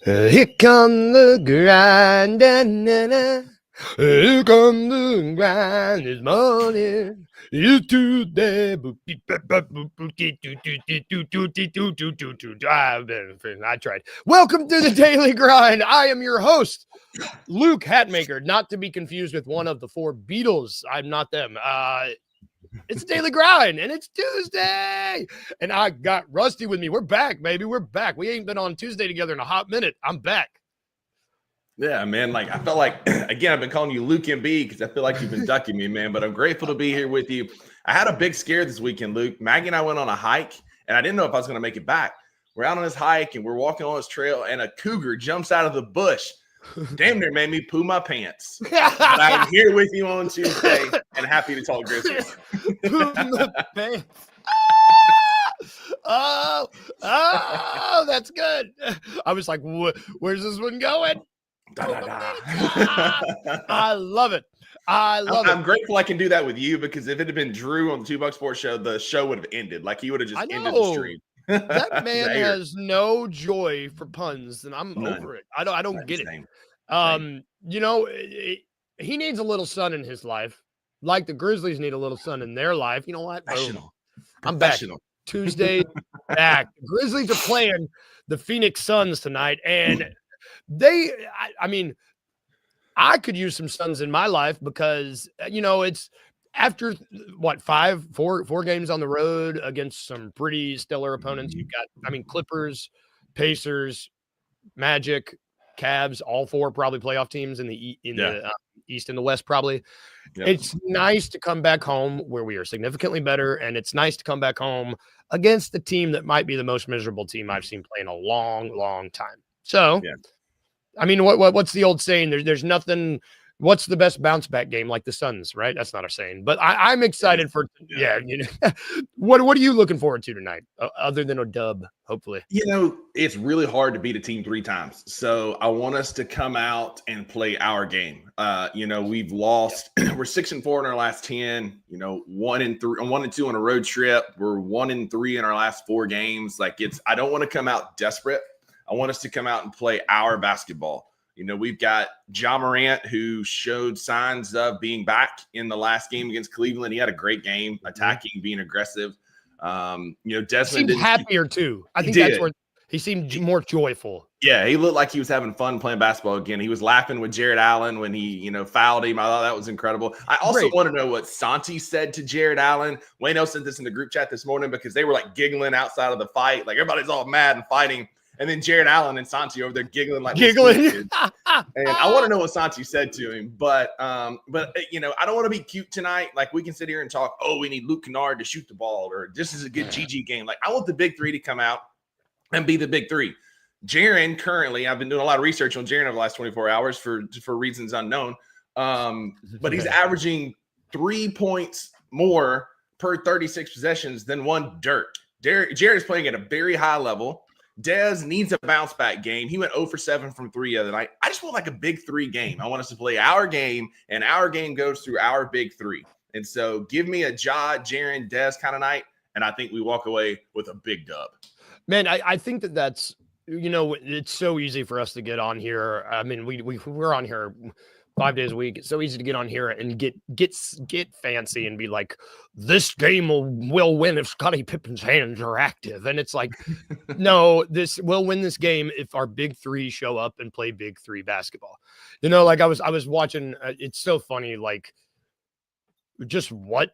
Here come the grind, here come the grind this morning. It's Tuesday. I tried. Welcome to the Daily Grind. I am your host, Luke Hatmaker, not to be confused with one of the four Beatles. I'm not them. It's Daily Grind, and it's Tuesday, and I got Rusty with me. We're back, baby. We're back. We ain't been on Tuesday together in a hot minute. I'm back. Yeah, man. Like, I felt like, again, I've been calling you Luke and B because I feel like you've been ducking me, man. But I'm grateful to be here with you. I had a big scare this weekend, Luke. Maggie and I went on a hike, and I didn't know if I was going to make it back. We're out on this hike, and we're walking on this trail, and a cougar jumps out of the bush. Damn near made me poo my pants. But I'm here with you on Tuesday and happy to talk Grizzlies. Poo my pants. Oh, that's good. I was like, where's this one going? I love it. I'm grateful I can do that with you because if it had been Drew on the $2 Sports Show, the show would have ended. Like, he would have just ended the stream. That man has no joy for puns, and I'm over it. I don't get it. You know, he needs a little sun in his life, like the Grizzlies need a little sun in their life. You know what? I'm back. Tuesday, back. The Grizzlies are playing the Phoenix Suns tonight, and I mean, I could use some suns in my life because, you know, it's after four games on the road against some pretty stellar opponents. You've got, Clippers, Pacers, Magic, Cavs, all four probably playoff teams in the East and the West probably. Yep. It's nice to come back home where we are significantly better, and it's nice to come back home against the team that might be the most miserable team I've seen play in a long, long time. So, what's the old saying? There's nothing. What's the best bounce back game like the Suns, right? That's not a saying, but I'm excited for. You know, what are you looking forward to tonight, other than a dub? Hopefully, you know, it's really hard to beat a team 3 times, so I want us to come out and play our game. You know, we've lost. We're 6-4 in our last 10. You know, 1-2 on a road trip. We're 1-3 in our last 4 games. Like, I don't want to come out desperate. I want us to come out and play our basketball. You know, we've got Ja Morant, who showed signs of being back in the last game against Cleveland. He had a great game, attacking, being aggressive. You know, Desmond seemed happier too. I think that's where he seemed more joyful. Yeah, he looked like he was having fun playing basketball again. He was laughing with Jared Allen when he, you know, fouled him. I thought that was incredible. I also want to know what Santi said to Jared Allen. Wayno sent this in the group chat this morning because they were like giggling outside of the fight. Like, everybody's all mad and fighting. And then Jared Allen and Santi over there giggling. And I want to know what Santi said to him. But you know, I don't want to be cute tonight. Like, we can sit here and talk, we need Luke Kennard to shoot the ball, or this is a good GG game. Like, I want the big 3 to come out and be the big 3. Jaren, currently, I've been doing a lot of research on Jaren over the last 24 hours for reasons unknown. But he's averaging 3 points more per 36 possessions than one Dirk. Jared is playing at a very high level. Dez needs a bounce back game. He went 0 for 7 from 3 the other night. I just want like a big 3 game. I want us to play our game, and our game goes through our big 3. And so give me a Ja, Jaren, Dez kind of night, and I think we walk away with a big dub. Man, I think that's, you know, it's so easy for us to get on here. I mean, we're on here 5 days a week. It's so easy to get on here and get fancy and be like, this game will win if Scottie Pippen's hands are active. And it's like, no, we'll win this game if our big 3 show up and play big 3 basketball. You know, like I was watching. It's so funny, like just what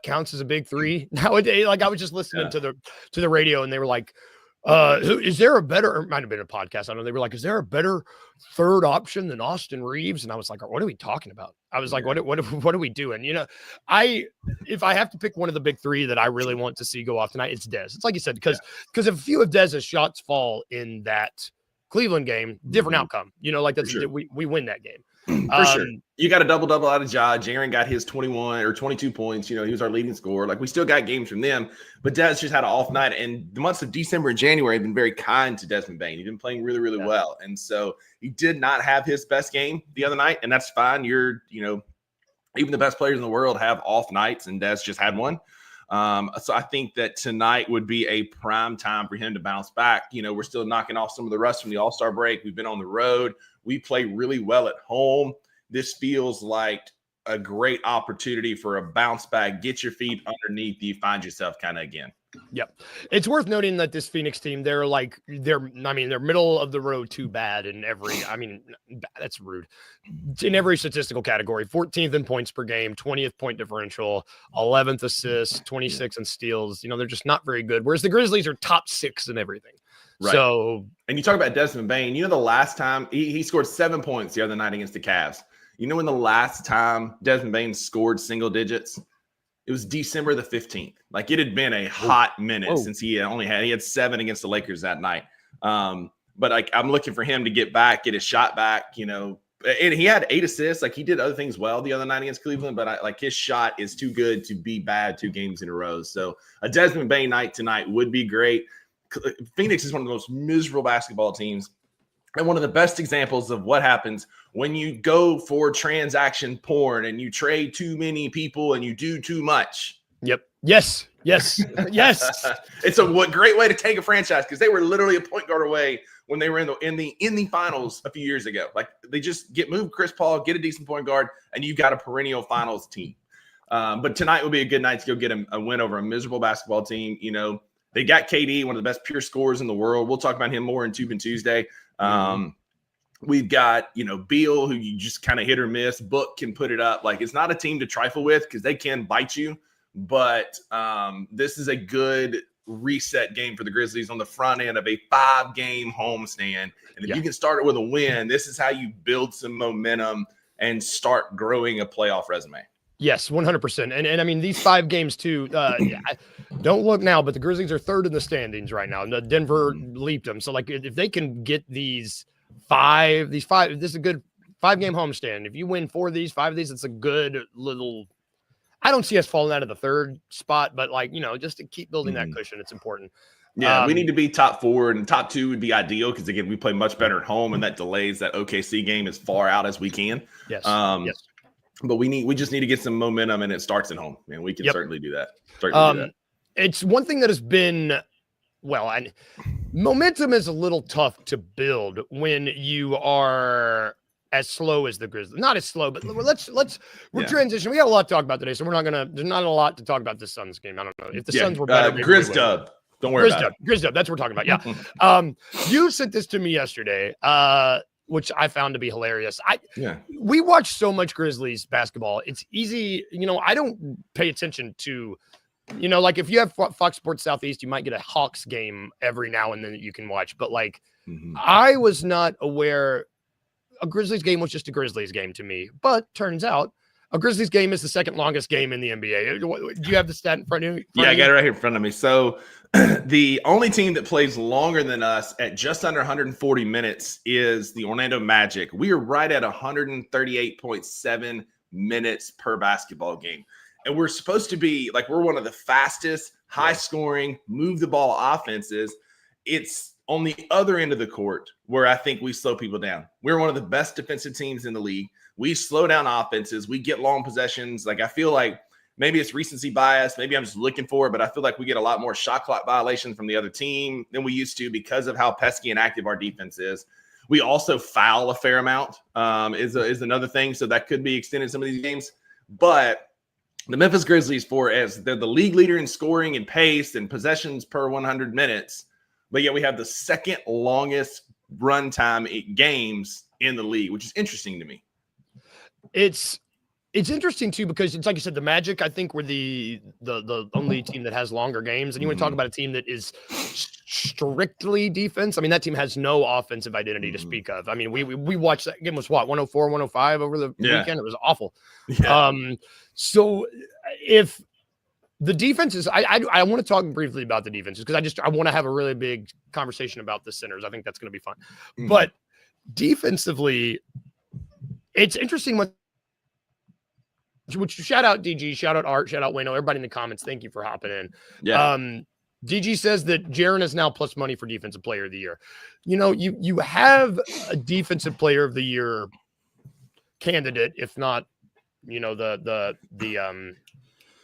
counts as a big 3 nowadays. Like, I was just listening to the radio, and they were like, is there a better, or it might have been a podcast, I don't know, they were like, is there a better third option than Austin Reeves? And I was like, what are we talking about? I was like, what are we doing? You know, if I have to pick one of the big 3 that I really want to see go off tonight, it's Dez. It's like you said, because if a few of Dez's shots fall in that Cleveland game, different outcome. You know, like that's we win that game. For sure. You got a double-double out of Ja. Jaren got his 21 or 22 points. You know, he was our leading scorer. Like, we still got games from them, but Dez just had an off night. And the months of December and January have been very kind to Desmond Bane. He's been playing really, really well. And so he did not have his best game the other night, and that's fine. You know, even the best players in the world have off nights, and Dez just had one. So I think that tonight would be a prime time for him to bounce back. We're still knocking off some of the rust from the All-Star break. We've been on the road. We play really well at home. This feels like a great opportunity for a bounce back. Get your feet underneath you, find yourself kind of again. Yep. It's worth noting that this Phoenix team, they're middle of the road too bad in every, that's rude. In every statistical category, 14th in points per game, 20th point differential, 11th assists, 26 in steals. They're just not very good. Whereas the Grizzlies are top 6 in everything. Right. So, and you talk about Desmond Bane, the last time he scored 7 points the other night against the Cavs. When the last time Desmond Bane scored single digits? It was December the 15th. Like, it had been a hot minute since he had 7 against the Lakers that night. But I'm looking for him to get his shot back, and he had 8 assists. Like, he did other things well the other night against Cleveland, but his shot is too good to be bad 2 games in a row. So a Desmond Bane night tonight would be great. Phoenix is one of the most miserable basketball teams. And one of the best examples of what happens when you go for transaction porn and you trade too many people and you do too much. Yep. Yes. Yes. It's a great way to take a franchise, because they were literally a point guard away when they were in the finals a few years ago. Like, they just moved Chris Paul, get a decent point guard, and you got a perennial finals team. But tonight would be a good night to go get a win over a miserable basketball team. They got KD, one of the best pure scorers in the world. We'll talk about him more in Tube and Tuesday. We've got, Beal, who you just kind of hit or miss. Book can put it up. Like, it's not a team to trifle with, because they can bite you. But this is a good reset game for the Grizzlies on the front end of a 5-game homestand. And if you can start it with a win, this is how you build some momentum and start growing a playoff resume. Yes, 100%. And these 5 games too, don't look now, but the Grizzlies are 3rd in the standings right now. Denver leaped them. So, if they can get these 5, this is a good 5-game homestand. If you win 4 of these, 5 of these, it's a good little, I don't see us falling out of the 3rd spot, but just to keep building that cushion, it's important. Yeah, we need to be top 4, and top 2 would be ideal, because again, we play much better at home, and that delays that OKC game as far out as we can. Yes. Yes. But we just need to get some momentum, and it starts at home, and we can certainly do that. It's one thing that has been, momentum is a little tough to build when you are as slow as the Grizzlies. Not as slow, but we're transitioning. We got a lot to talk about today, so there's not a lot to talk about this Suns game. I don't know if the Suns were better. Grizz dub. Don't worry about it. Grizz dub. That's what we're talking about. Yeah. You sent this to me yesterday. Which I found to be hilarious. We watch so much Grizzlies basketball. It's easy. I don't pay attention to, if you have Fox Sports Southeast, you might get a Hawks game every now and then that you can watch. But I was not aware a Grizzlies game was just a Grizzlies game to me. But turns out a Grizzlies game is the 2nd longest game in the NBA. Do you have the stat in front of you? I got it right here in front of me. So the only team that plays longer than us at just under 140 minutes is the Orlando Magic. We are right at 138.7 minutes per basketball game. And we're supposed to be we're one of the fastest, high scoring, move the ball offenses. It's on the other end of the court where I think we slow people down. We're one of the best defensive teams in the league. We slow down offenses. We get long possessions. I feel like maybe it's recency bias. Maybe I'm just looking for it, but I feel like we get a lot more shot clock violations from the other team than we used to, because of how pesky and active our defense is. We also foul a fair amount is another thing. So that could be extended some of these games. But the Memphis Grizzlies, as they're the league leader in scoring and pace and possessions per 100 minutes, but yet we have the 2nd longest run time games in the league, which is interesting to me. It's interesting too, because it's like you said, the Magic, I think, were the only team that has longer games. And you want to talk about a team that is strictly defense. That team has no offensive identity to speak of. We watched that game, was 104, 105 over the weekend. It was awful. Yeah. So if the defenses, I want to talk briefly about the defenses, because I want to have a really big conversation about the centers. I think that's going to be fun. But defensively, it's interesting which shout out DG, shout out Art, shout out Wayno, everybody in the comments. Thank you for hopping in. Yeah. DG says that Jaren is now plus money for defensive player of the year. You have a defensive player of the year candidate, if not, the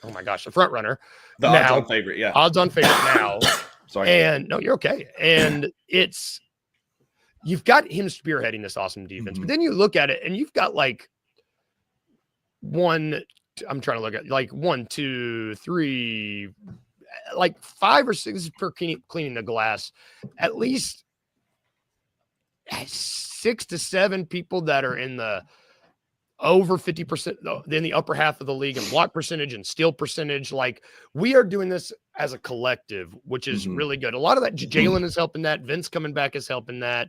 oh my gosh, the front runner. The odds-on favorite, yeah. Odds-on favorite now. Sorry. And no, you're okay. And you've got him spearheading this awesome defense. But then you look at it and you've got like I'm trying to look at like 1, 2, 3, like 5 or 6 per cleaning the glass, at least 6 to 7 people that are in the over 50% in the upper half of the league in block percentage and steal percentage. Like, we are doing this as a collective, which is really good. A lot of that, Jalen is helping that. Vince coming back is helping that.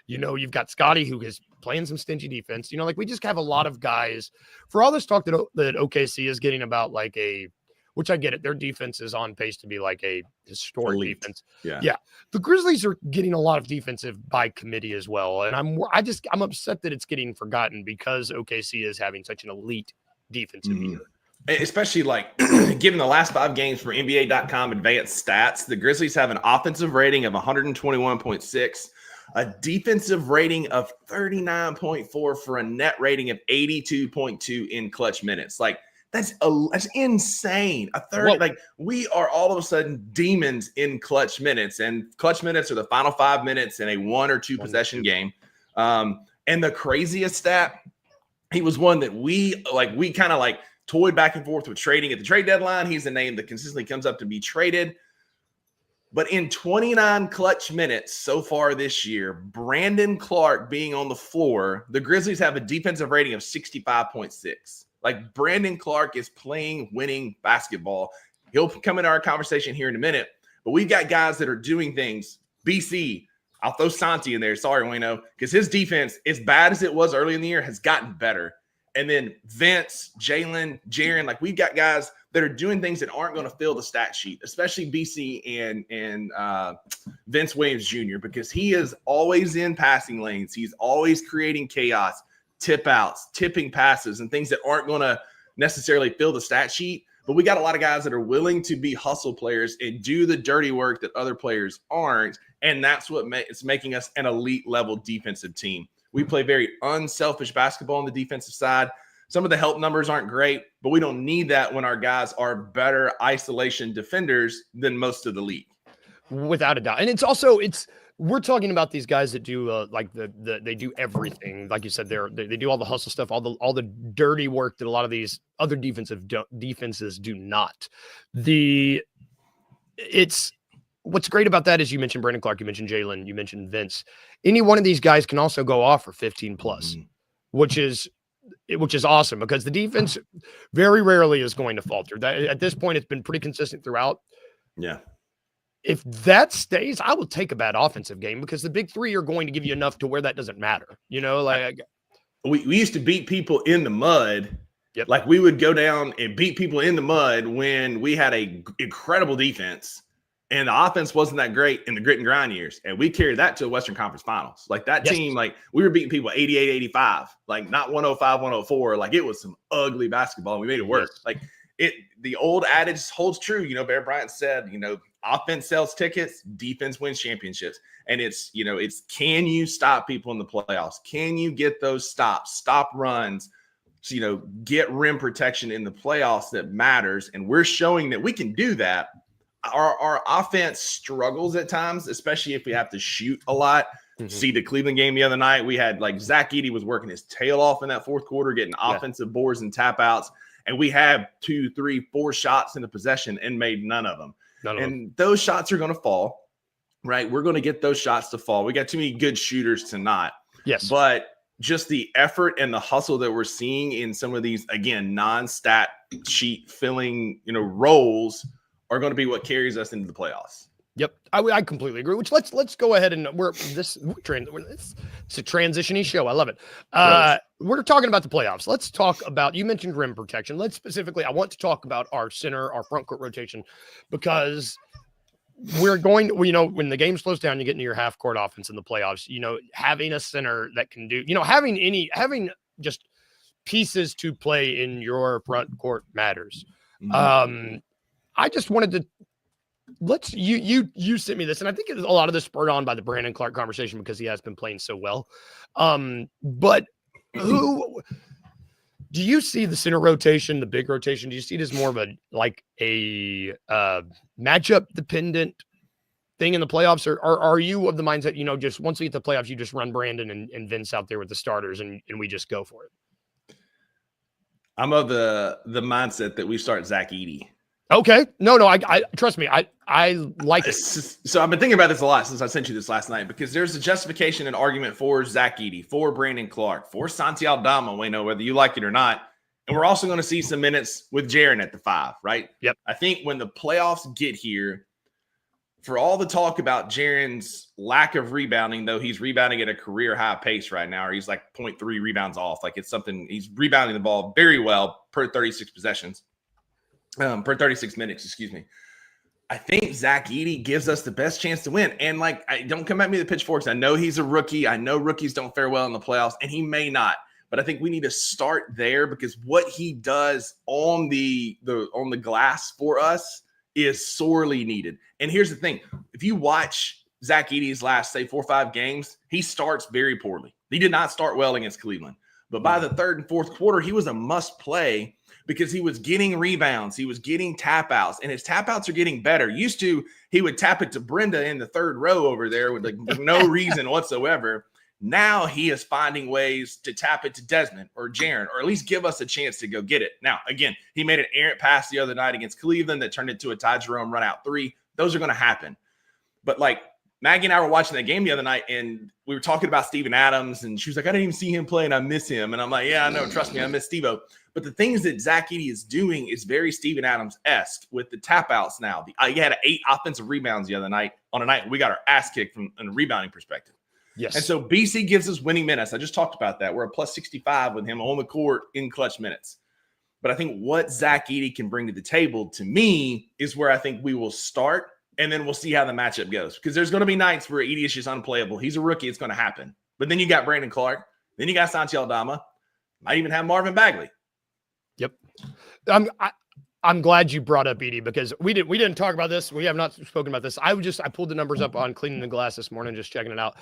You know, you've got Scotty, who is playing some stingy defense. You know, like, we just have a lot of guys. For all this talk that OKC is getting about like which I get it, their defense is on pace to be like a historic defense. Yeah. The Grizzlies are getting a lot of defensive by committee as well. And I'm upset that it's getting forgotten because OKC is having such an elite defensive year. Especially like given the last 5 games for NBA.com advanced stats, the Grizzlies have an offensive rating of 121.6, a defensive rating of 39.4 for a net rating of 82.2 in clutch minutes. Like, that's insane. A third, like, we are all of a sudden demons in clutch minutes, and clutch minutes are the final 5 minutes in a 1 or 2 possession game. And the craziest stat, he was one that we kind of like toyed back and forth with trading at the trade deadline. He's a name that consistently comes up to be traded. But in 29 clutch minutes so far this year, Brandon Clark being on the floor, the Grizzlies have a defensive rating of 65.6. Like, Brandon Clark is playing winning basketball. He'll come into our conversation here in a minute, but we've got guys that are doing things. BC, I'll throw Santi in there. Sorry, Wayno, because his defense, as bad as it was early in the year, has gotten better. And then Vince, Jalen, Jaren, like, we've got guys that are doing things that aren't going to fill the stat sheet, especially BC and Vince Williams Jr., because he is always in passing lanes. He's always creating chaos. Tip outs, tipping passes, and things that aren't going to necessarily fill the stat sheet. But we got a lot of guys that are willing to be hustle players and do the dirty work that other players aren't. And that's what it's making us an elite level defensive team. We play very unselfish basketball on the defensive side. Some of the help numbers aren't great, but we don't need that when our guys are better isolation defenders than most of the league. Without a doubt. And we're talking about these guys that do like they do everything. Like you said, they do all the hustle stuff, all the dirty work that a lot of these other defenses do not. What's great about that is you mentioned Brandon Clark, you mentioned Jalen, you mentioned Vince. Any one of these guys can also go off for 15 plus, which is awesome because the defense very rarely is going to falter. At this point, it's been pretty consistent throughout. Yeah. If that stays, I will take a bad offensive game because the big three are going to give you enough to where that doesn't matter. You know, like we used to beat people in the mud. Yep. Like, we would go down and beat people in the mud when we had a incredible defense and the offense wasn't that great in the grit and grind years. And we carried that to a Western Conference Finals. Like, that team, like, we were beating people 88, 85, like not 105, 104. Like, it was some ugly basketball. And we made it work. Yes. Like, the old adage holds true. You know, Bear Bryant said, you know, offense sells tickets, defense wins championships. And it's can you stop people in the playoffs? Can you get those stops, stop runs, so, you know, get rim protection in the playoffs that matters. And we're showing that we can do that. Our offense struggles at times, especially if we have to shoot a lot. See the Cleveland game the other night. We had, like, Zach Edey was working his tail off in that fourth quarter, getting offensive boards and tap outs. And we had 2, 3, 4 shots in the possession and made none of them. Those shots are going to fall, right? We're going to get those shots to fall. We got too many good shooters to not. Yes. But just the effort and the hustle that we're seeing in some of these, again, non-stat sheet filling, you know, roles are going to be what carries us into the playoffs. Yep, I completely agree. Which let's go ahead and it's a transition-y show. I love it. We're talking about the playoffs. Let's talk about, you mentioned rim protection. I want to talk about our center, our front court rotation, because we're going, you know, when the game slows down, you get into your half court offense in the playoffs. You know, having a center that can do, you know, having just pieces to play in your front court matters. I just wanted to. You sent me this, and I think a lot of this spurred on by the Brandon Clark conversation because he has been playing so well. But Do you see the center rotation, the big rotation? Do you see it as more of a matchup dependent thing in the playoffs, or are you of the mindset, just once we get to the playoffs, you just run Brandon and Vince out there with the starters and we just go for it? I'm of the mindset that we start Zach Edey. Okay. No, I trust me. I like it. So I've been thinking about this a lot since I sent you this last night, because there's a justification and argument for Zach Edey, for Brandon Clark, for Santi Aldama, whether you like it or not. And we're also going to see some minutes with Jaren at the 5, right? Yep. I think when the playoffs get here, for all the talk about Jaren's lack of rebounding, though he's rebounding at a career high pace right now, or he's like 0.3 rebounds off. Like it's something, he's rebounding the ball very well per 36 possessions, per 36 minutes, excuse me. I think Zach Edey gives us the best chance to win. And don't come at me with the pitchforks. I know he's a rookie. I know rookies don't fare well in the playoffs, and he may not. But I think we need to start there, because what he does on the glass for us is sorely needed. And here's the thing. If you watch Zach Edey's last, say, 4 or 5 games, he starts very poorly. He did not start well against Cleveland. But by the third and fourth quarter, he was a must play, because he was getting rebounds. He was getting tap outs, and his tap outs are getting better. Used to, he would tap it to Brenda in the third row over there with no reason whatsoever. Now he is finding ways to tap it to Desmond or Jaren, or at least give us a chance to go get it. Now, again, he made an errant pass the other night against Cleveland that turned into a Ty Jerome run out 3. Those are going to happen. But Maggie and I were watching that game the other night, and we were talking about Steven Adams, and she was like, I didn't even see him play, and I miss him. And I'm like, yeah, I know. Trust me, I miss Steve-O. But the things that Zach Edey is doing is very Steven Adams-esque with the tap outs now. He had 8 offensive rebounds the other night on a night we got our ass kicked from a rebounding perspective. Yes. And so BC gives us winning minutes. I just talked about that. We're a plus 65 with him on the court in clutch minutes. But I think what Zach Edey can bring to the table, to me, is where I think we will start, and then we'll see how the matchup goes. Because there's going to be nights where Edey is just unplayable. He's a rookie. It's going to happen. But then you got Brandon Clark. Then you got Santi Aldama. Might even have Marvin Bagley. Yep. I'm glad you brought up Edey, because we didn't talk about this. We have not spoken about this. I pulled the numbers up on Cleaning the Glass this morning, just checking it out.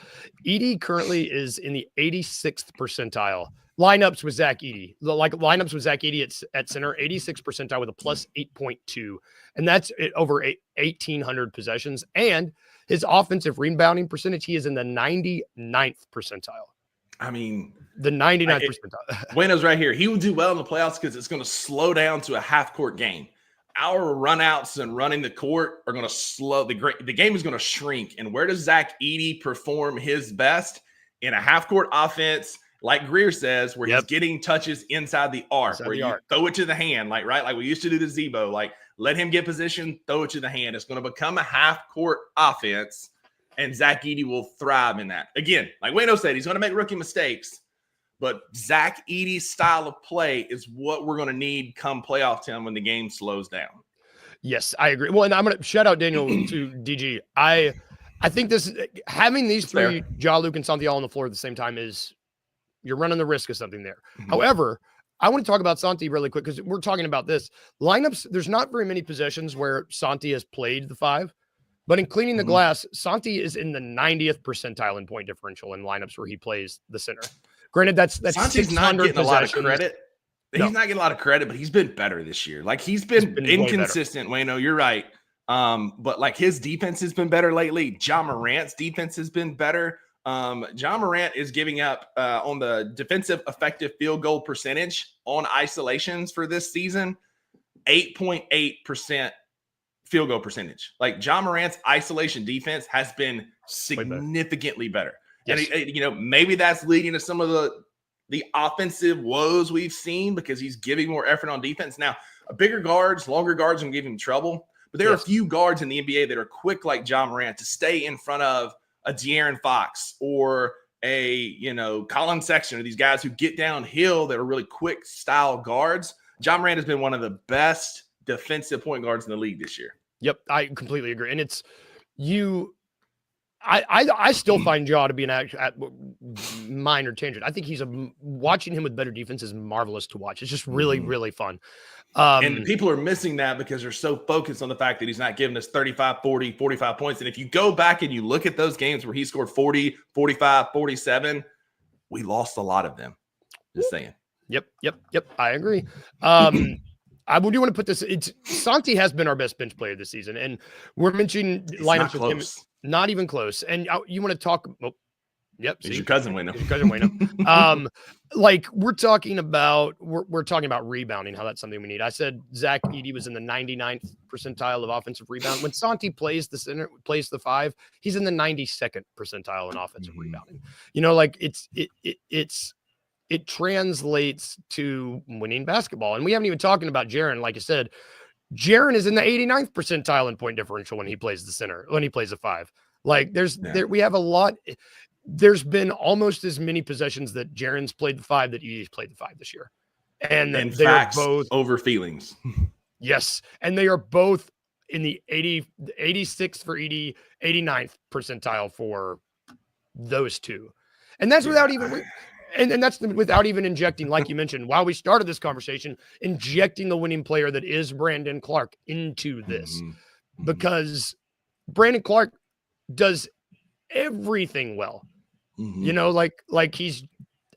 Edey currently is in the 86th percentile. Lineups with Zach Edey, lineups with Zach Edey at center, 86th percentile with a plus 8.2. And that's over 1,800 possessions. And his offensive rebounding percentage, he is in the 99th percentile. I mean, the 99th percentile. Bueno's right here. He will do well in the playoffs because it's going to slow down to a half-court game. Our runouts and running the court are going to slow. The game is going to shrink. And where does Zach Edey perform his best? In a half-court offense, like Greer says, where he's getting touches inside the arc, where you throw it to the hand, like we used to do to Zebo. Let him get position, throw it to the hand. It's going to become a half-court offense, and Zach Edey will thrive in that. Again, like Wayno said, he's going to make rookie mistakes, but Zach Edey's style of play is what we're going to need come playoff time when the game slows down. Yes, I agree. Well, and I'm going to shout out Daniel to DG. I think having these three, Ja, Luke, and Santi all on the floor at the same time you're running the risk of something there. Mm-hmm. However, I want to talk about Santi really quick, because we're talking about this. Lineups, there's not very many possessions where Santi has played the 5. But in Cleaning the Glass, Santi is in the 90th percentile in point differential in lineups where he plays the center. Granted, that's Santi's not getting a lot of credit. He's not getting a lot of credit, but he's been better this year. He's been inconsistent. Wayno, you're right. But his defense has been better lately. Ja Morant's defense has been better. Ja Morant is giving up on the defensive effective field goal percentage on isolations for this season, 8.8% field goal percentage. Ja Morant's isolation defense has been significantly better. Yes. And maybe that's leading to some of the offensive woes we've seen, because he's giving more effort on defense. Now, bigger guards, longer guards can give him trouble, but there are a few guards in the NBA that are quick like Ja Morant to stay in front of a De'Aaron Fox or a Colin Sexton, or these guys who get downhill that are really quick style guards. Ja Morant has been one of the best defensive point guards in the league this year. Yep, I completely agree. And it's I still find Ja to be at minor tangent. I think watching him with better defense is marvelous to watch. It's just really, really fun. And people are missing that because they're so focused on the fact that he's not giving us 35, 40, 45 points. And if you go back and you look at those games where he scored 40, 45, 47, we lost a lot of them. Just saying. Yep. I agree. I do want to put this. Santi has been our best bench player this season, and we're mentioning lineups with him. Not even close. And you want to talk? Oh, yep. He's your cousin, Wayno. Your cousin, Wayno. Like we're talking about rebounding. How that's something we need. I said Zach Edey was in the 99th percentile of offensive rebound. When Santi plays the center, plays the 5, he's in the 92nd percentile in offensive rebounding. You know, like it translates to winning basketball. And we haven't even talking about Jaren. Like I said, Jaren is in the 89th percentile in point differential when he plays the center, when he plays the 5. Like we have a lot. There's been almost as many possessions that Jaren's played the 5 that Edey's played the 5 this year. And they facts are both over feelings. Yes. And they are both in the 86th for Edey, 89th percentile for those two. And that's without even and that's without even injecting, like you mentioned, while we started this conversation, injecting the winning player that is Brandon Clark into this. Because Brandon Clark does everything well. You know, like he's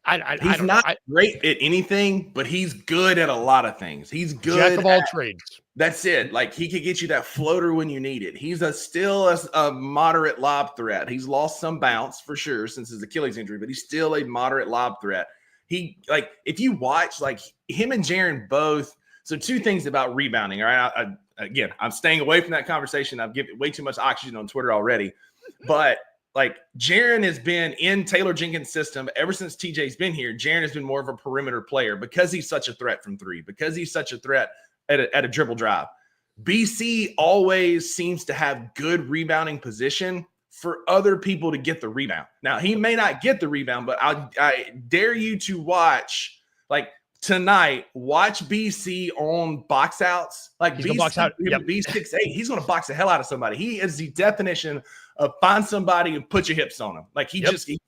not great at anything, but he's good at a lot of things. He's good jack of all trades. That's it. Like he could get you that floater when you need it. He's still a moderate lob threat. He's lost some bounce for sure since his Achilles injury, but he's still a moderate lob threat. If you watch like him and Jaren both. So 2 things about rebounding. All right. Again, I'm staying away from that conversation. I've given way too much oxygen on Twitter already, but like Jaren has been in Taylor Jenkins' system ever since TJ's been here. Jaren has been more of a perimeter player because he's such a threat from 3, because he's such a threat at a dribble drive. BC always seems to have good rebounding position for other people to get the rebound. Now, he may not get the rebound, but I dare you to watch, like tonight, watch BC on box outs. Like BC, box out. Yep. B6'8", he's going to box the hell out of somebody. He is the definition of find somebody and put your hips on him. Like he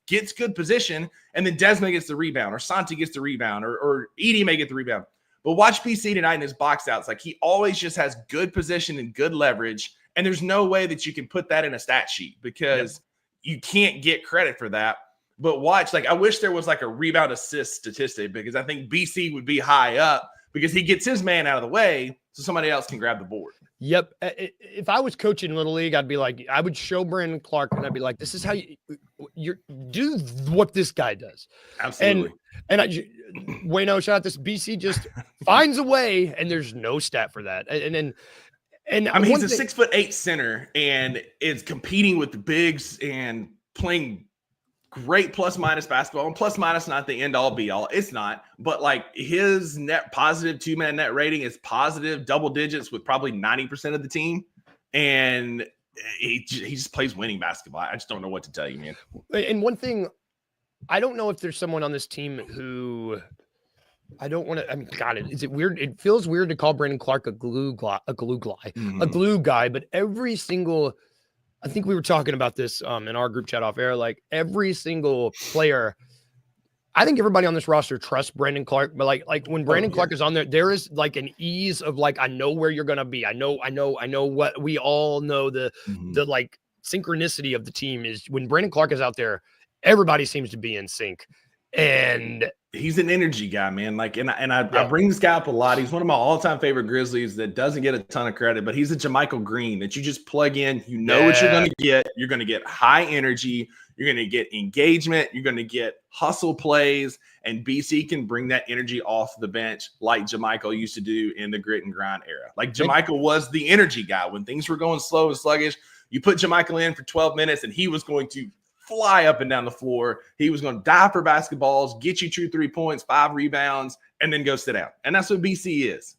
gets good position, and then Desmond gets the rebound, or Santi gets the rebound, or Edey may get the rebound. But watch BC tonight in his box outs. Like he always just has good position and good leverage, and there's no way that you can put that in a stat sheet because you can't get credit for that. But watch, like I wish there was like a rebound assist statistic because I think BC would be high up because he gets his man out of the way so somebody else can grab the board. Yep. If I was coaching Little League, I'd be like, I would show Brandon Clark and I'd be like, this is how you do what this guy does. Absolutely. And Wayno, shout out this BC just finds a way, and there's no stat for that. And I mean, he's a 6'8" center and is competing with the bigs and playing great plus minus basketball, and plus minus not the end all be all. It's not, but like his net positive 2-man net rating is positive double digits with probably 90% of the team. And he just plays winning basketball. I just don't know what to tell you, man. And one thing, I don't know if there's someone on this team who I don't want to, I mean, God, is it weird? It feels weird to call Brandon Clark a glue guy, but every single, I think we were talking about this in our group chat off air, like every single player, I think everybody on this roster trusts Brandon Clark, but like when Brandon Clark is on there, there is like an ease of like, I know where you're going to be. I know what we all know. The like synchronicity of the team is when Brandon Clark is out there, everybody seems to be in sync. And he's an energy guy, man. Like, I bring this guy up a lot. He's one of my all-time favorite Grizzlies that doesn't get a ton of credit, but he's a JaMychal Green that you just plug in. You know what you're going to get. You're going to get high energy. You're going to get engagement. You're going to get hustle plays, and BC can bring that energy off the bench like JaMychal used to do in the grit and grind era. Like JaMychal was the energy guy. When things were going slow and sluggish, you put JaMychal in for 12 minutes, and he was going to fly up and down the floor. He was going to die for basketballs, get you 2 3 points, 5 rebounds, and then go sit down. And that's what BC is.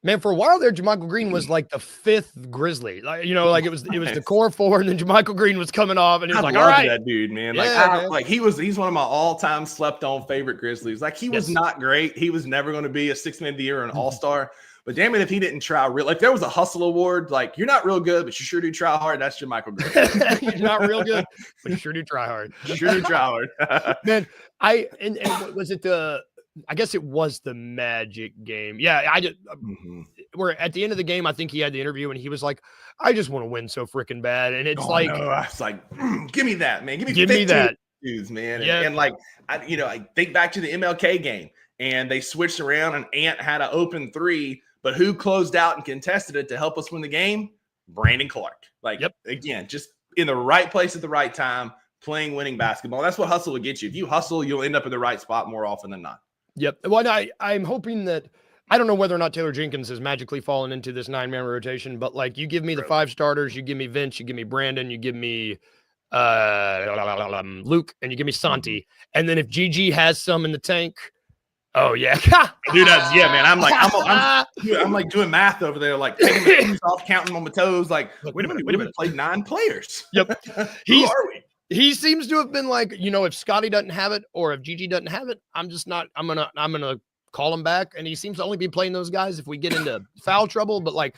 Man, for a while there, JaMychal Green was like the 5th Grizzly. Like, like it was the core 4, and then JaMychal Green was coming off, and he was like, all right. That dude, man. Like, he's one of my all-time slept-on favorite Grizzlies. Like, he was not great. He was never going to be a 6th man of the year or an all-star. But damn it, if he didn't try real, like there was a hustle award, like you're not real good, but you sure do try hard. That's JaMychal Green. You're not real good, but you sure do try hard. Man, and what was it I guess it was the Magic game. Yeah, I just where at the end of the game, I think he had the interview and he was like, I just want to win so freaking bad. And it's I was like, give me that, man. Give me that. Dudes, man. And like, I think back to the MLK game. and they switched around and Ant had an open three, but who closed out and contested it to help us win the game? Brandon Clark. Like, again, just in the right place at the right time, playing winning basketball. That's what hustle will get you. If you hustle, you'll end up in the right spot more often than not. Yep. Well, I'm hoping that I don't know whether or not Taylor Jenkins has magically fallen into this 9-man rotation, but like you give me the 5 starters, you give me Vince, you give me Brandon, you give me Luke, and you give me Santi. And then if GG has some in the tank, oh yeah, dude, yeah, man. I'm like doing math over there, like taking my shoes off, counting on my toes. Like, wait a minute, we played 9 players. Yep. Who are we? He seems to have been like, if Scotty doesn't have it or if GG doesn't have it, I'm gonna call him back. And he seems to only be playing those guys if we get into foul trouble. But like,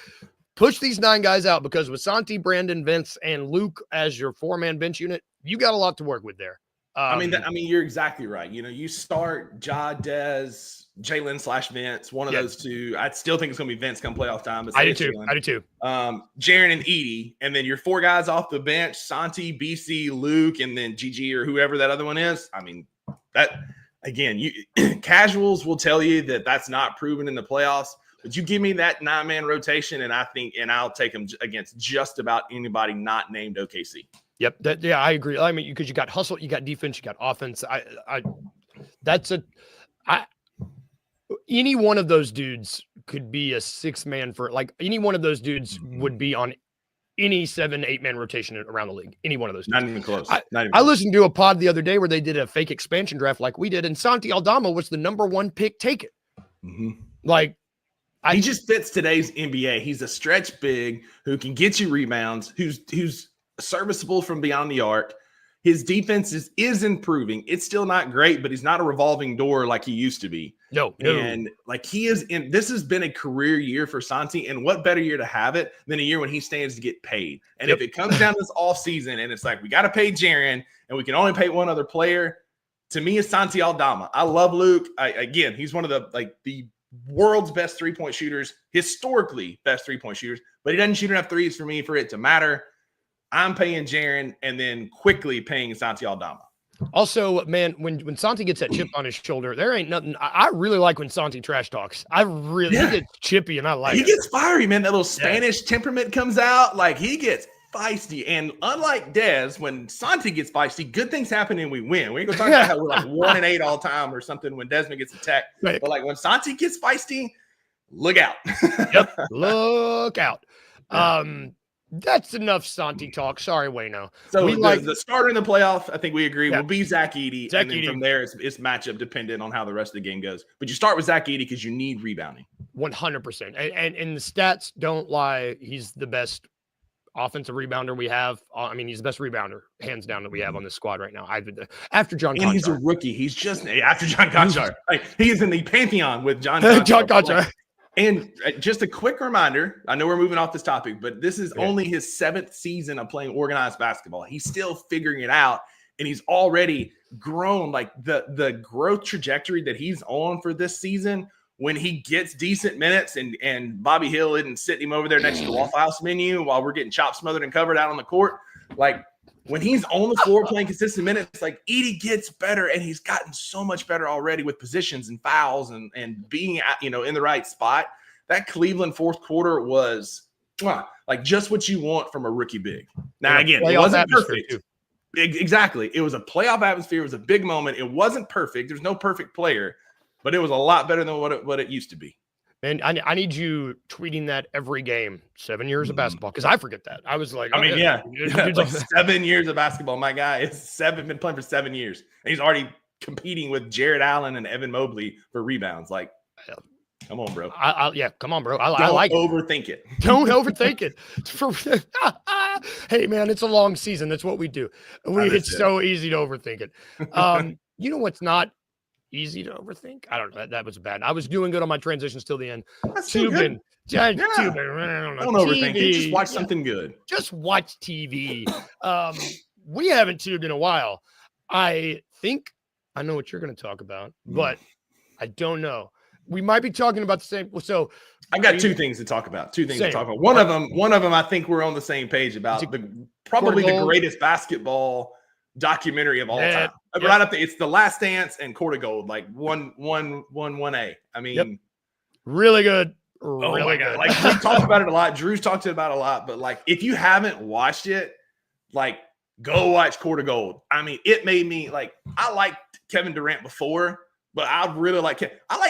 push these 9 guys out, because with Santi, Brandon, Vince, and Luke as your 4-man bench unit, you got a lot to work with there. I mean, you're exactly right. You start Ja, Dez, Jalen/Vince, one of those two. I still think it's going to be Vince come playoff time. But I do too. Jaren and Edie, and then your 4 guys off the bench: Santi, BC, Luke, and then GG or whoever that other one is. I mean, that again, casuals will tell you that that's not proven in the playoffs. But you give me that 9-man rotation, and I'll take them against just about anybody not named OKC. Yep. I agree. I mean, because you got hustle, you got defense, you got offense. Any one of those dudes could be a 6-man for, like, any one of those dudes would be on any 7-8-man rotation around the league. Any one of those dudes. Not even close. I listened to a pod the other day where they did a fake expansion draft like we did, and Santi Aldama was the number 1 pick taken. Mm-hmm. Like, he just fits today's NBA. He's a stretch big who can get you rebounds, who's serviceable from beyond the arc. His defense is improving. It's still not great, but he's not a revolving door like he used to be. No. And like this has been a career year for Santi, and what better year to have it than a year when he stands to get paid. And if it comes down to this offseason and it's like, we got to pay Jaren and we can only pay one other player, to me it's Santi Aldama. I love Luke. Again, he's one of the world's best 3-point shooters, historically best 3-point shooters, but he doesn't shoot enough threes for me for it to matter. I'm paying Jaren and then quickly paying Santi Aldama. Also, man, when Santi gets that chip on his shoulder, there ain't nothing. I really like when Santi trash talks. He gets chippy, and I like it. He gets fiery, man. That little Spanish temperament comes out. Like, he gets feisty. And unlike Dez, when Santi gets feisty, good things happen and we win. We ain't gonna talk about how we're like 1-8 all time or something when Desmond gets attacked. Right. But like when Santi gets feisty, look out. Yep, look out. That's enough Santi talk. Sorry, Wayno. So the starter in the playoff, I think we agree, will be Zach Edey. And then from there, it's matchup dependent on how the rest of the game goes. But you start with Zach Edey because you need rebounding. 100%. And the stats don't lie. He's the best offensive rebounder we have. I mean, he's the best rebounder, hands down, that we have on this squad right now. After John Conchar. And he's a rookie. He's just after John Conchar. He is in the pantheon with John Conchar. And just a quick reminder, I know we're moving off this topic, but this is only his 7th season of playing organized basketball. He's still figuring it out, and he's already grown. Like the growth trajectory that he's on for this season, when he gets decent minutes and Bobby Hill isn't sitting him over there next to the Waffle House menu while we're getting chopped, smothered, and covered out on the court. Like, when he's on the floor playing consistent minutes, like, Edey gets better, and he's gotten so much better already with positions and fouls and being in the right spot. That Cleveland fourth quarter was like just what you want from a rookie big. Now, again, it wasn't perfect. Exactly. It was a playoff atmosphere. It was a big moment. It wasn't perfect. There's no perfect player, but it was a lot better than what it used to be. And I need you tweeting that every game. 7 years of basketball, because I forget that. I was like, like 7 years of basketball. My guy is been playing for 7 years, and he's already competing with Jared Allen and Evan Mobley for rebounds. Like, come on, bro. Come on, bro. I like overthink it. Don't overthink it. Hey, man, it's a long season. That's what we do. It's so easy to overthink it. You know what's not easy to overthink? I don't know. That was bad. I was doing good on my transitions till the end. Tubin. Don't overthink it. Just watch something good. Just watch TV. We haven't tubed in a while. I think I know what you're going to talk about, but I don't know. We might be talking about the same. So I got 2 things to talk about. One of them, I think we're on the same page about probably the greatest basketball documentary of all time. Right up there. It's The Last Dance and Court of Gold, like 1A. I mean, really good. Oh my God. Like we talked about it a lot. Drew's talked about it a lot, but like if you haven't watched it, like go watch Court of Gold. I mean, it made me like, I liked Kevin Durant before, but I really like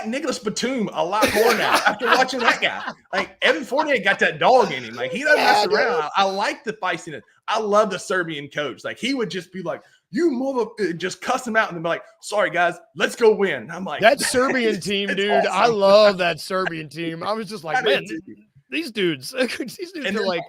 Nicholas Batum a lot more now after watching that guy. Like Evan Fournier got that dog in him. Like he doesn't mess around. I like the feistiness. I love the Serbian coach. Like he would just be like, you mother, just cuss them out and then be like, sorry guys, let's go win. And I'm like, that Serbian team, dude. Awesome. I love that Serbian team. I was just like, man, these dudes are like.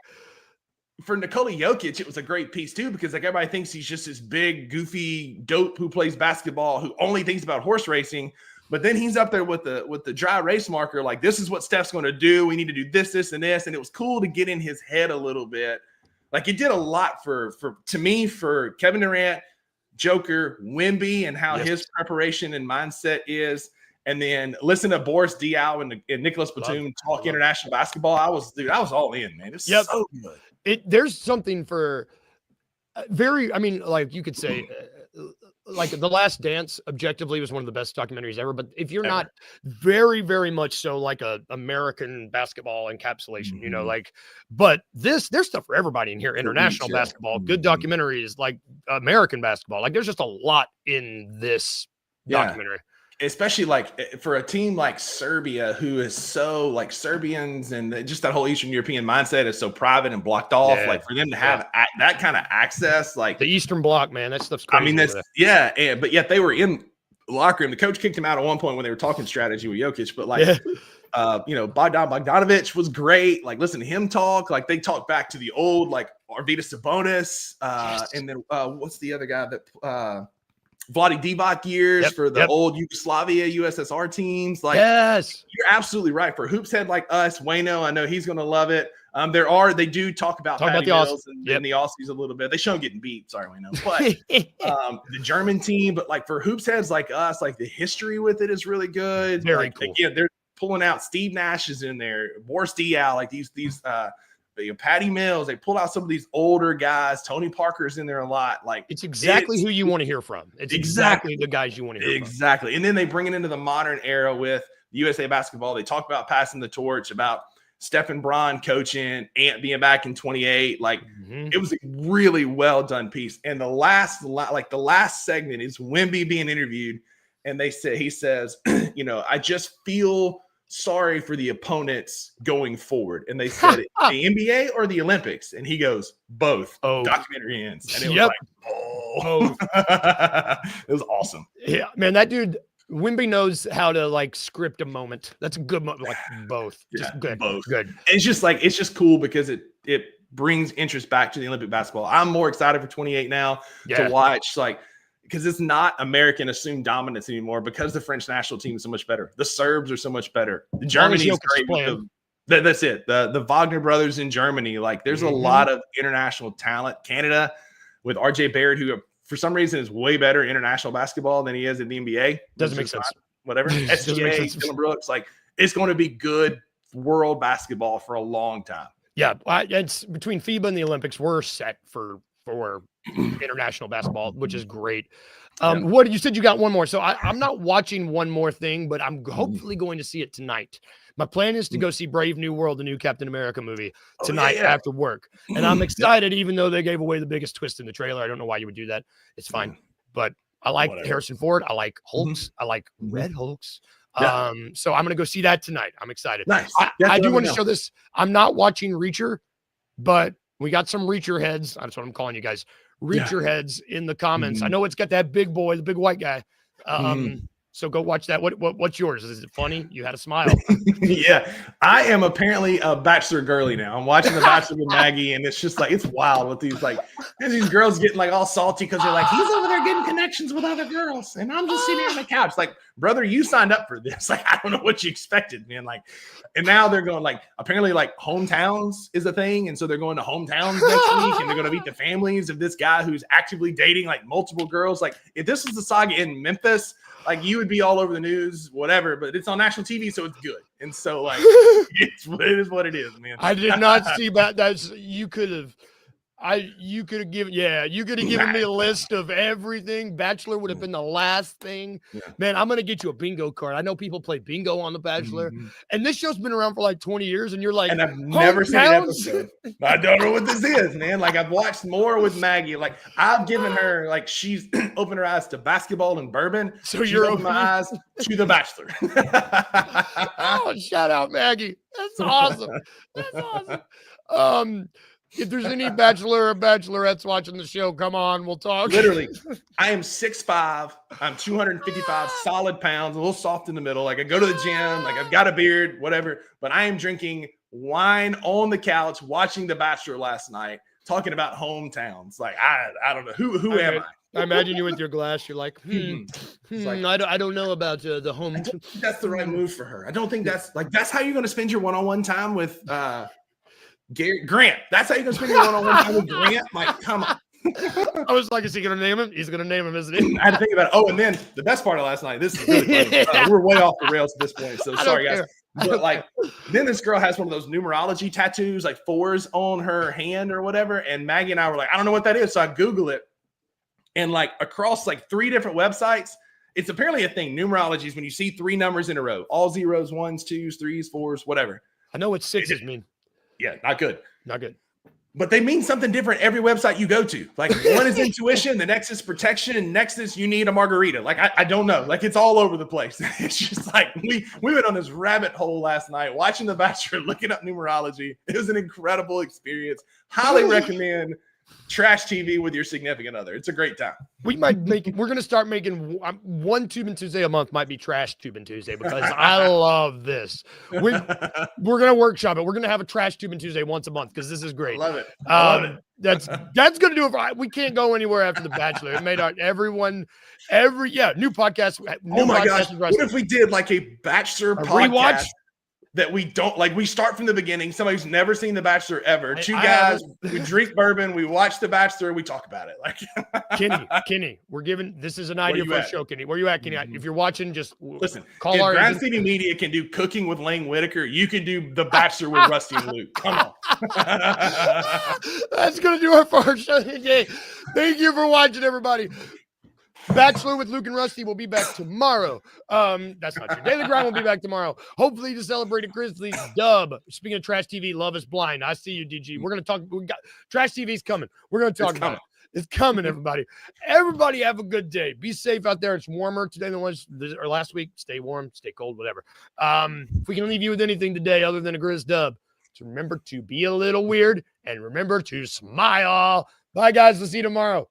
For Nikola Jokic, it was a great piece too, because like everybody thinks he's just this big, goofy dope who plays basketball, who only thinks about horse racing. But then he's up there with the dry race marker, like this is what Steph's going to do. We need to do this, this, and this. And it was cool to get in his head a little bit. Like it did a lot for Kevin Durant, Joker, Wemby, and how his preparation and mindset is. And then listen to Boris Diaw and Nicholas Batum talk international basketball. I was all in, man. It's so good. There's something for like you could say, like The Last Dance objectively was one of the best documentaries ever. But if you're not very, very much so like a American basketball encapsulation, you know, like, but there's stuff for everybody in here. International basketball, good documentaries, like American basketball. Like there's just a lot in this documentary. Especially like for a team like Serbia, who is so like Serbians and just that whole Eastern European mindset is so private and blocked off. Like for them to have that kind of access, like the Eastern Bloc, man, that stuff's crazy. I mean, but yet they were in the locker room. The coach kicked him out at one point when they were talking strategy with Jokic, but like, you know, Bogdanovic was great. Like, listen to him talk. Like they talk back to the old, like Arvydas Sabonis, and then what's the other guy that Vlade Divac years for the old Yugoslavia USSR teams. Like, you're absolutely right. For hoops head like us, Wayno, I know he's going to love it. They do talk about Patty Mills and the Aussies a little bit. They show them getting beat. Sorry, Wayno. But the German team, but like for hoops heads like us, like the history with it is really good. Very cool. Again, they're pulling out Steve Nash is in there, Boris Diaw, like these Patty Mills. They pulled out some of these older guys. Tony Parker's in there a lot. Like it's exactly who you want to hear from. It's exactly the guys you want to hear from. Exactly. And then they bring it into the modern era with USA basketball. They talk about passing the torch, about Stephen Braun coaching, Ant being back in 28. Like it was a really well done piece. And the last segment is Wemby being interviewed, and he says, you know, I just feel sorry for the opponents going forward. And they said, the NBA or the Olympics? And he goes, both. Documentary ends. And it was it was awesome. Yeah, man, that dude, Wemby knows how to like script a moment. That's a good moment. Like both. Just good. Both. Good. And it's just cool because it brings interest back to the Olympic basketball. I'm more excited for 28 now to watch, like, because it's not American assumed dominance anymore, because the French national team is so much better. The Serbs are so much better. The Germany is great. That's it. The Wagner brothers in Germany. Like there's a lot of international talent. Canada with RJ Barrett, who for some reason is way better international basketball than he is in the NBA. Doesn't make sense. Whatever. SGA, Dylan Brooks. Like it's going to be good world basketball for a long time. Yeah. It's between FIBA and the Olympics. We're set for international basketball, which is great. What you said you got one more. So I'm not watching one more thing, but I'm hopefully going to see it tonight. My plan is to go see Brave New World, the new Captain America movie tonight after work. And I'm excited, even though they gave away the biggest twist in the trailer. I don't know why you would do that. It's fine. But I like Harrison Ford. I like Hulks. I like Red Hulks. So I'm going to go see that tonight. I'm excited. Nice. I do want to show this. I'm not watching Reacher, but we got some Reacher heads. That's what I'm calling you guys. Reacher heads in the comments. I know it's got that big boy, the big white guy. So go watch that. What's yours? Is it funny? You had a smile. Yeah. I am apparently a bachelor girly now. I'm watching The Bachelor with Maggie, and it's just like, it's wild with these girls getting like all salty because they're like, he's over there getting connections with other girls. And I'm just sitting here on the couch. Like, brother, you signed up for this. Like, I don't know what you expected, man. Like, and now they're going like, apparently like hometowns is a thing. And so they're going to hometowns next week, and they're going to meet the families of this guy who's actively dating like multiple girls. Like, if this was the saga in Memphis, like you would be all over the news, whatever, but it's on national TV, so it's good. And so like it is what it is, man. I did not see that. You could have. You could have given me a list of everything. Bachelor would have been the last thing. Yeah. Man, I'm gonna get you a bingo card. I know people play bingo on The Bachelor, and this show's been around for like 20 years, and you're like, and I've never seen an episode. I don't know what this is, man. Like I've watched more with Maggie. Like I've given her, like she's opened her eyes to basketball and bourbon. So you're opening my eyes to The Bachelor. Oh, shout out Maggie. That's awesome. That's awesome. If there's any bachelor or bachelorettes watching the show, come on, we'll talk. Literally, I am 6'5". I'm 255 solid pounds, a little soft in the middle. Like I go to the gym, like I've got a beard, whatever. But I am drinking wine on the couch, watching The Bachelor last night, talking about hometowns. Like I don't know who am I? I imagine you with your glass. You're like, like, I don't know about the home. I don't think that's the right move for her. I don't think that's how you're going to spend your one-on-one time with Grant. That's how you're going to spend your one-on-one time with Grant. Like, come on. I was like, is he going to name him? He's going to name him, isn't he? I had to think about it. Oh, and then the best part of last night. This is really funny. We're way off the rails at this point. So sorry, guys. But like, then this girl has one of those numerology tattoos, like 4s on her hand or whatever. And Maggie and I were like, I don't know what that is. So I Google it. And like across like 3 different websites, it's apparently a thing. Numerology is when you see 3 numbers in a row, all 0s, 1s, 2s, 3s, 4s, whatever. I know what 6s mean. Yeah, not good. Not good. But they mean something different every website you go to. Like one is intuition, the next is protection, and next is you need a margarita. Like I don't know. Like it's all over the place. It's just like we went on this rabbit hole last night watching The Bachelor, looking up numerology. It was an incredible experience. Highly recommend trash TV with your significant other. It's a great time. We're going to start making one Tubin Tuesday a month might be Trash Tubin Tuesday because I love this. We're going to workshop it. We're going to have a Trash Tubin Tuesday once a month because this is great. I love it. That's going to do it. We can't go anywhere after The Bachelor. It made new podcast. Oh my gosh. What if we did like a Bachelor podcast? Rewatch? That we don't like, we start from the beginning. Somebody who's never seen The Bachelor ever. Two guys, we drink bourbon, we watch The Bachelor, we talk about it. Like Kenny, we're giving this is an idea for a show, Kenny. Where you at, Kenny? If you're watching, just listen. Call if our Grind City Media can do cooking with Lane Whitaker, you can do The Bachelor with Rusty and Luke. Come on. That's gonna do it for our show today. Thank you for watching, everybody. Bachelor with Luke and Rusty will be back tomorrow. That's not true. Daily Grind will be back tomorrow. Hopefully to celebrate a Grizzlies dub. Speaking of Trash TV, Love is Blind. I see you, DG. We're going to talk. Trash TV's coming. We're going to talk about it. It's coming, everybody. Everybody have a good day. Be safe out there. It's warmer today than it was last week. Stay warm, stay cold, whatever. If we can leave you with anything today other than a Grizz dub, so remember to be a little weird and remember to smile. Bye, guys. We'll see you tomorrow.